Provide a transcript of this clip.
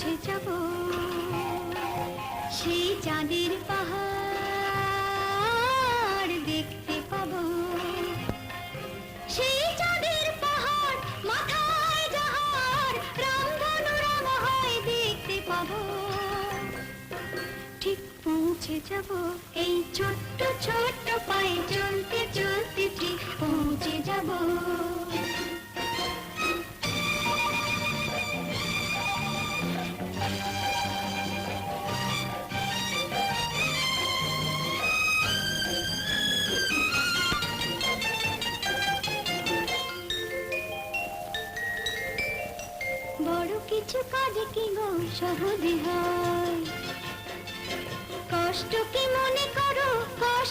পৌঁছে যাব সেই চাঁদের পাহাড় দেখতে পাবো। সেই চাঁদের পাহাড় মাথায় যাহার রামধনু রাঙা হয় দেখতে পাবো। ঠিক পৌঁছে যাব এই ছোট্ট ছোট্ট পায়ে চলতে চলতে ঠিক পৌঁছে যাব। বড় কিছু কাজ কি গো সহজে হয়, কষ্ট কি মনে করো কষ্ট